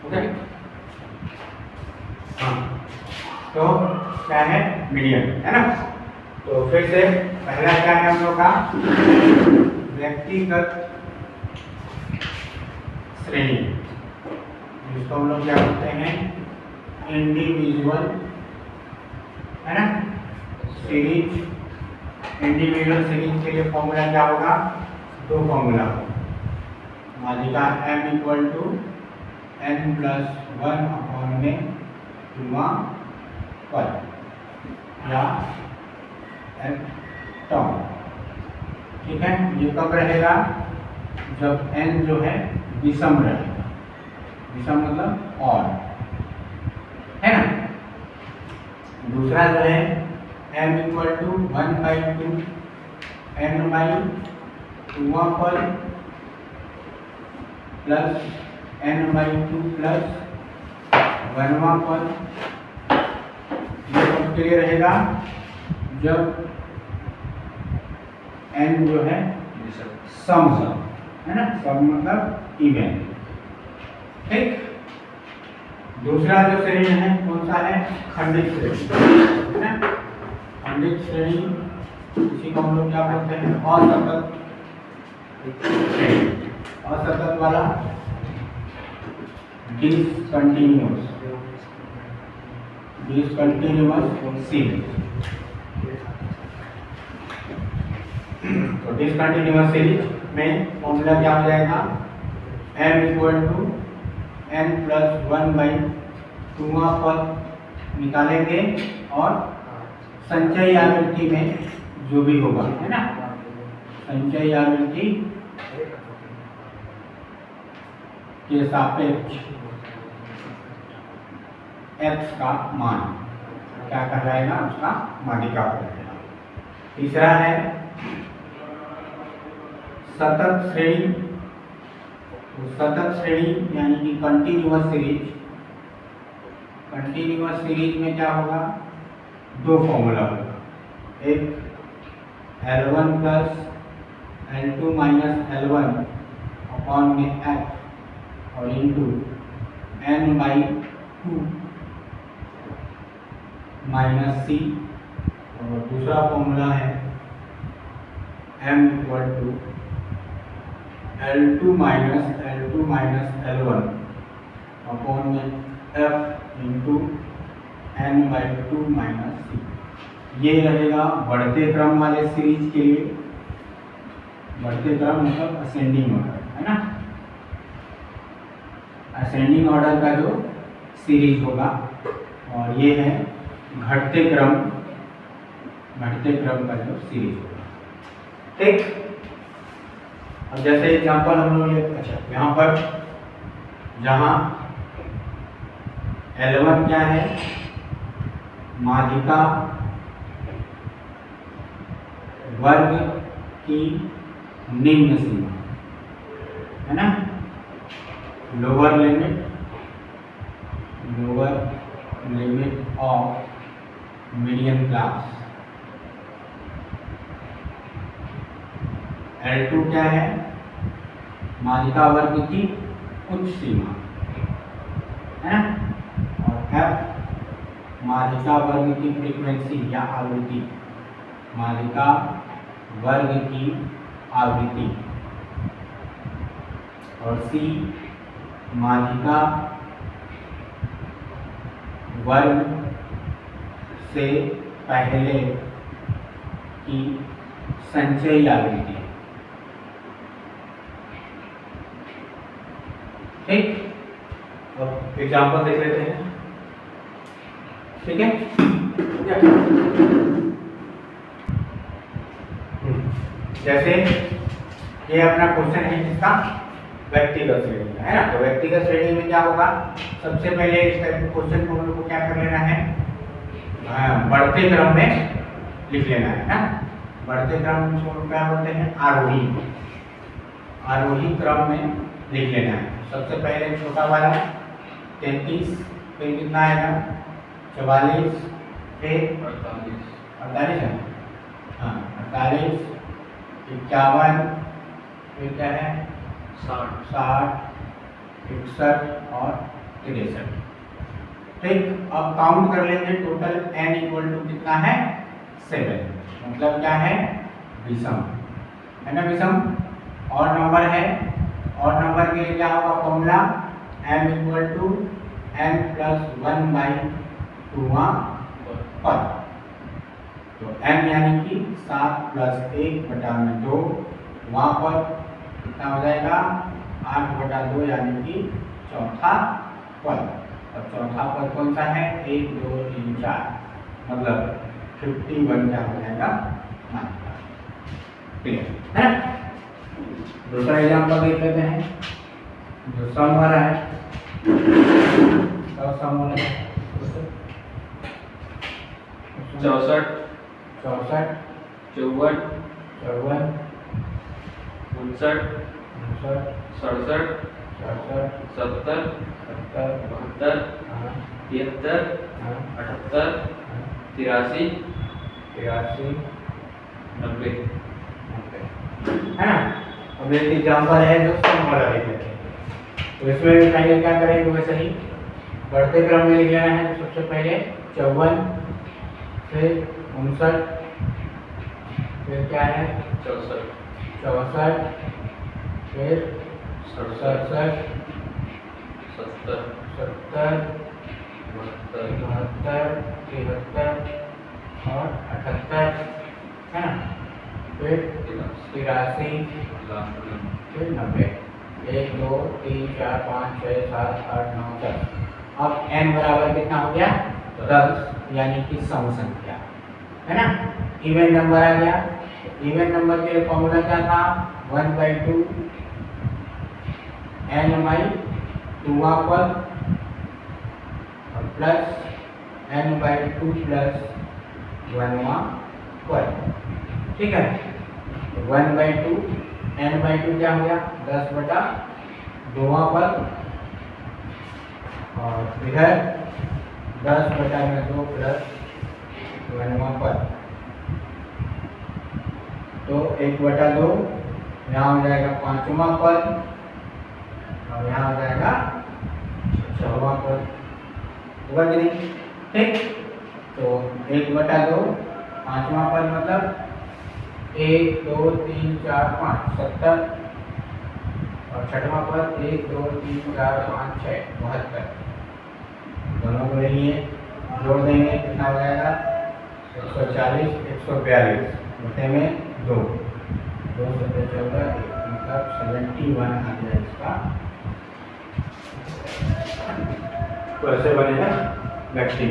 Okay. हाँ, तो क्या है, मीडियन है ना। तो फिर से पहला क्या है हम लोग का, व्यक्तिगत श्रेणी, जिसको हम लोग क्या बोलते हैं, इंडिविजुअल, है ना, सीरीज। इंडिविजुअल सीरीज के लिए फॉर्मूला क्या होगा, दो फॉर्मूला होगा, मालिका m equal to n plus 1 upon में टूमा पर या टॉम। ठीक है, ये कब रहेगा, जब n जो है विषम रहेगा, विषम मतलब और, है ना। दूसरा जो है m equal to 1/2 n by टूमा पर प्लस n/2 प्लस 1वां पर, ये कब के लिए रहेगा, जब n जो है सम है ना, सम मतलब इवन। ठीक, दूसरा जो श्रेणी है कौन सा है, खंडित श्रेणी, है ना। खंडित श्रेणी, इसी को हम लोग क्या बोलते हैं, असतत श्रेणी, असतत वाला, डिसकंटिन्यूअस सीरीज। तो डिसकंटिन्यूअस सीरीज में फॉर्मूला क्या हो जाएगा, m equal to n plus 1/2 पर निकालेंगे और संचयी आवृत्ति में जो भी होगा, है ना, संचयी आवृत्ति के सापेक्ष x का मान क्या कहलाएगा, उसका मालिका कहलाएगा। तीसरा है सतत श्रेणी। तो सतत श्रेणी यानी कि कंटिन्यूअस सीरीज, कंटिन्यूअस सीरीज में क्या होगा, दो फॉर्मूला होगा, एक L1 plus L2 minus L1 upon में f और इंटू n/2 माइनस c, और दूसरा फॉर्मूला है m equal to L2 minus L1 upon में f into n/2 minus c। ये रहेगा बढ़ते क्रम वाले सीरीज के लिए, बढ़ते क्रम मतलब असेंडिंग ऑर्डर, है ना, असेंडिंग ऑर्डर का जो सीरीज होगा, और ये है घटते क्रम का जो सीरीज होगा। ठीक, अब जैसे एग्जांपल हम लोग ये, अच्छा यहाँ पर जहाँ L1 क्या है, मालिका वर्ग की निम्न सीमा, है ना, lower limit of medium class. L2 क्या है, मालिका वर्ग की उच्च सीमा, है ना, और F मालिका वर्ग की फ्रीक्वेंसी या आवृत्ति, मालिका वर्ग की आवृत्ति, और C मालिका वर्ग से पहले की संचयी आवृत्ति। ठीक, अब एग्जाम्पल देख लेते हैं। ठीक है, जैसे ये अपना क्वेश्चन है जिसका व्यक्तिगत श्रेणी है ना। तो व्यक्तिगत श्रेणी में क्या होगा, सबसे पहले इस टाइप के क्वेश्चन को हम लोग को क्या कर लेना है, बढ़ते क्रम में लिख लेना है ना। बढ़ते क्रम को क्या बोलते हैं, आरोही क्रम में लिख लेना है। सबसे पहले छोटा वाला 33, फिर कितना आएगा 44, फिर 48 है, हाँ 48, 51, फिर क्या है 60, 61 और 63। ठीक, अब काउंट कर लेंगे टोटल n इक्वल टू कितना है 7, मतलब क्या है विषम है ना, विषम और नंबर है, और नंबर के लिए क्या होगा formula m equal to n plus 1/2 पर, तो m यानी कि 7 प्लस 1/2, वहाँ पर कितना हो जाएगा 8/2 यानी कि चौथा पद। अब चौथा पद कौन सा है 1 2 3 4, मतलब 51 क्या हो जाएगा क्लियर है ना। दूसरा एग्जाम्पल देख लेते हैं जो सम वाला है, तो सम वाला है 64 64 54 54 59 59 67 67 70 70 72 हाँ 73 हाँ 78 83 83 90 है ना। अब एक एग्जाम्पल है जो सम वाला लिख लेते हैं, तो इसमें भी पहले क्या करेंगे वैसे ही बढ़ते क्रम में लिख लेना है। तो सबसे पहले 54, फिर 59, फिर क्या है 64 64, फिर 67 70 70 72 73 और 78 है ना, फिर 83, फिर 90, 1 2 3 4 5 6 7 8 9 10। अब n बराबर कितना हो गया 10, यानी कि सम संख्या है ना, इवन नंबर आ गया। इवन नंबर के लिए फॉर्मूला क्या था 1/2 n/2 पर प्लस n/2 प्लस 1 पर, ठीक है। 1/2 n/2 क्या हो गया 10/2 पर, और इधर 10/2 प्लस 1 पर, तो 1/2 यहाँ हो जाएगा 5वां पद, और यहाँ हो जाएगा 6वां पद, होगा कि नहीं। ठीक, तो 1/2 5वां पद मतलब 1 2 3 4 5 70, और 6वां पद 1 2 3 4 5 6 72, दोनों को ले लिए जोड़ देंगे कितना हो जाएगा 140 142 बटे में 2 2 7 14 मतलब 71 आ गया इसका। तो ऐसे बनेगा व्यक्ति।